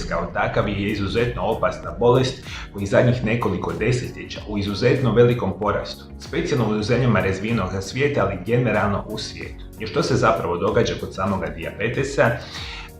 kao takav je izuzetno opasna bolest koji zadnjih nekoliko desetljeća u izuzetno velikom porastu, specijalno u zemljama razvijenog svijeta, ali generalno u svijetu. Jer što se zapravo događa kod samoga dijabetesa?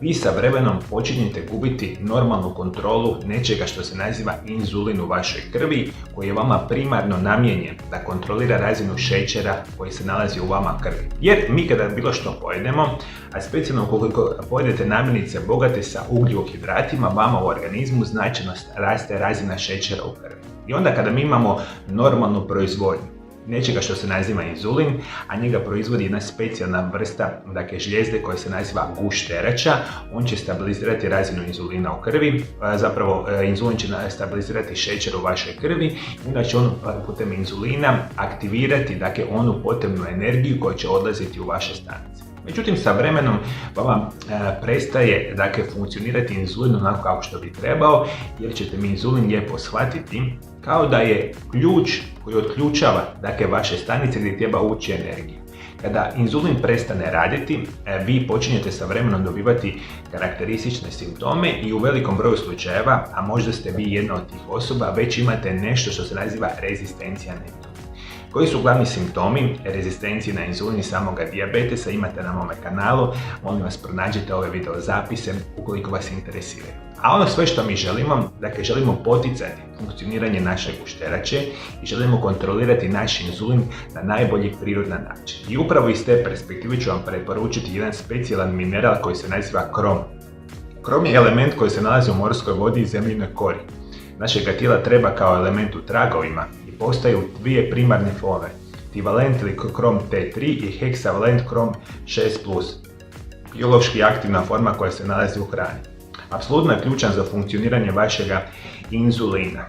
Vi sa vremenom počinjete gubiti normalnu kontrolu nečega što se naziva inzulin u vašoj krvi, koji je vama primarno namijenjen da kontrolira razinu šećera koji se nalazi u vama krvi. Jer mi kada bilo što pojedemo, a specijalno ukoliko pojedete namirnice bogate sa ugljikohidratima, vama u organizmu značajno raste razina šećera u krvi. I onda kada mi imamo normalnu proizvodnju nečega što se naziva inzulin, a njega proizvodi jedna specijalna vrsta žlijezde koja se naziva gušterača, on će stabilizirati razinu inzulina u krvi, zapravo inzulin će stabilizirati šećer u vašoj krvi, inače on putem inzulina aktivirati onu potrebnu energiju koja će odlaziti u vaše stanice. Međutim, sa vremenom vama prestaje funkcionirati inzulin onako kako što bi trebao, jer ćete mi inzulin lijepo shvatiti kao da je ključ koji otključava vaše stanice gdje treba ući energija. Kada inzulin prestane raditi, vi počinjete sa vremenom dobivati karakteristične simptome i u velikom broju slučajeva, a možda ste vi jedna od tih osoba, već imate nešto što se naziva rezistencija na inzulin. Koji su glavni simptomi rezistencije na inzulin i samoga dijabetesa? Imate na mome kanalu, molim vas pronađite ove video zapise ukoliko vas interesiraju. A ono sve što mi želimo, želimo poticati funkcioniranje naše gušterače i želimo kontrolirati naš inzulin na najbolji prirodan način. I upravo iz te perspektive ću vam preporučiti jedan specijalan mineral koji se naziva krom. Krom je element koji se nalazi u morskoj vodi i zemljinoj kori. Našega tijela treba kao element u tragovima i postaju dvije primarne forme, trivalent ili krom T3 i heksavalent krom 6+, biološki aktivna forma koja se nalazi u hrani. Apsolutno je ključan za funkcioniranje vašega inzulina.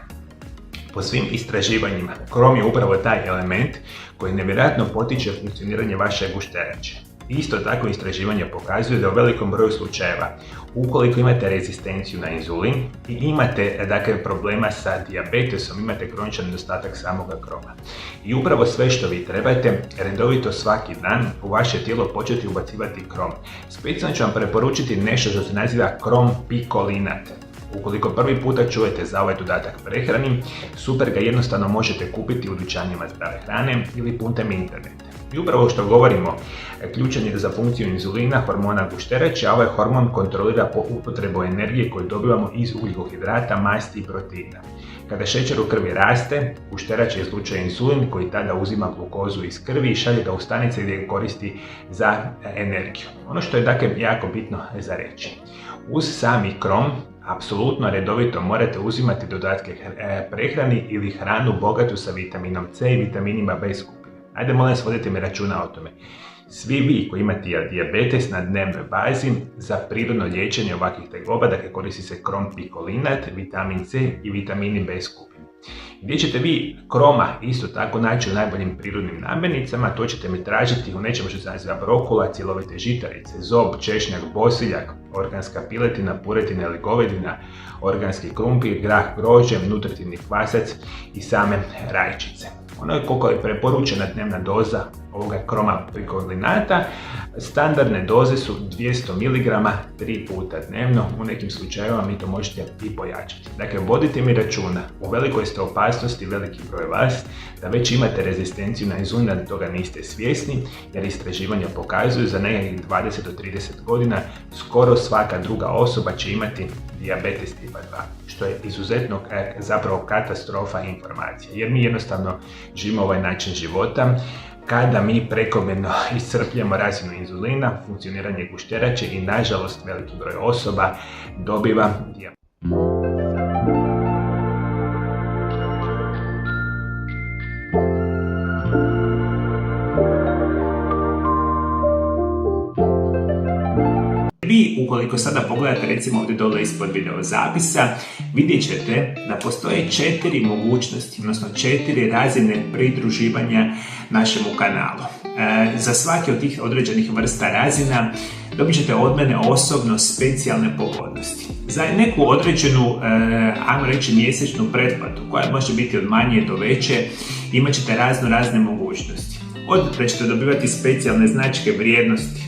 Po svim istraživanjima, krom je upravo taj element koji nevjerojatno potiče funkcioniranje vaše gušterače. Isto tako istraživanje pokazuje da u velikom broju slučajeva, ukoliko imate rezistenciju na inzulin i imate problema sa dijabetesom, imate kroničan nedostatak samoga kroma. I upravo sve što vi trebate, redovito svaki dan u vaše tijelo početi ubacivati krom. Specijalno ću vam preporučiti nešto što se naziva krom pikolinat. Ukoliko prvi puta čujete za ovaj dodatak prehrani, super ga jednostavno možete kupiti u dućanima zdrave hrane ili putem interneta. I upravo što govorimo, ključan je za funkciju inzulina, hormona gušterače, a ovaj hormon kontrolira upotrebu energije koju dobivamo iz ugljikohidrata, masti i proteina. Kada šećer u krvi raste, gušterač izlučuje inzulin koji tada uzima glukozu iz krvi i šalje ga u stanice gdje ga koristi za energiju. Ono što je jako bitno za reći. Uz sami krom, apsolutno redovito morate uzimati dodatke prehrani ili hranu bogatu sa vitaminom C i vitaminima B skupine. Ajde, molim vas, vodite mi računa o tome. Svi vi koji imate dijabetes na dnevnoj bazi, za prirodno liječenje ovakvih tegoba, koristi se krom pikolinat, vitamin C i vitamini B skupine. Gdje ćete vi kroma isto tako naći u najboljim prirodnim namirnicama, to ćete mi tražiti u nečemu što se naziva brokula, cjelovite žitarice, zob, češnjak, bosiljak, organska piletina, puretina ili govedina, organski krumpir, grah, grožđe, nutritivni kvasac i same rajčice. Ono je koliko je preporučena dnevna doza ovoga kroma pikolinata. Standardne doze su 200 mg 3 puta dnevno, u nekim slučajevima mi to možete i pojačati. Vodite mi računa, u velikoj ste opasnosti, veliki broj vas, da već imate rezistenciju na inzulin, da toga niste svjesni, jer istraživanja pokazuju za nekakvih 20 do 30 godina skoro svaka druga osoba će imati dijabetes tipa 2, što je izuzetno zapravo katastrofa informacija, jer mi jednostavno živimo ovaj način života. Kada mi prekomjerno iscrpljamo razinu inzulina, funkcioniranje gušterače i nažalost veliki broj osoba dobiva dijabetes. Vi, ukoliko sada pogledate recimo ovdje dole ispod video zapisa, vidjet ćete da postoje 4 mogućnosti, odnosno 4 razine pridruživanja našemu kanalu. Za svaki od tih određenih vrsta razina dobit ćete od mene osobno specijalne pogodnosti. Za neku određenu, ajmo reći, mjesečnu pretplatu, koja može biti od manje do veće, imat ćete razne mogućnosti. Od da ćete dobivati specijalne značke vrijednosti,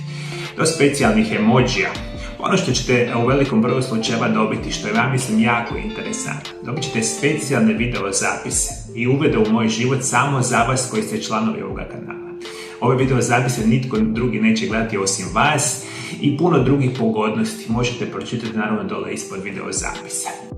do specijalnih emojija, Ono što ćete u velikom broju slučajeva dobiti, što je ja mislim jako interesantno, dobit ćete specijalne video zapise i uvede u moj život samo za vas koji ste članovi ovoga kanala. Ove video zapise nitko drugi neće gledati osim vas i puno drugih pogodnosti možete pročitati naravno dole ispod video zapisa.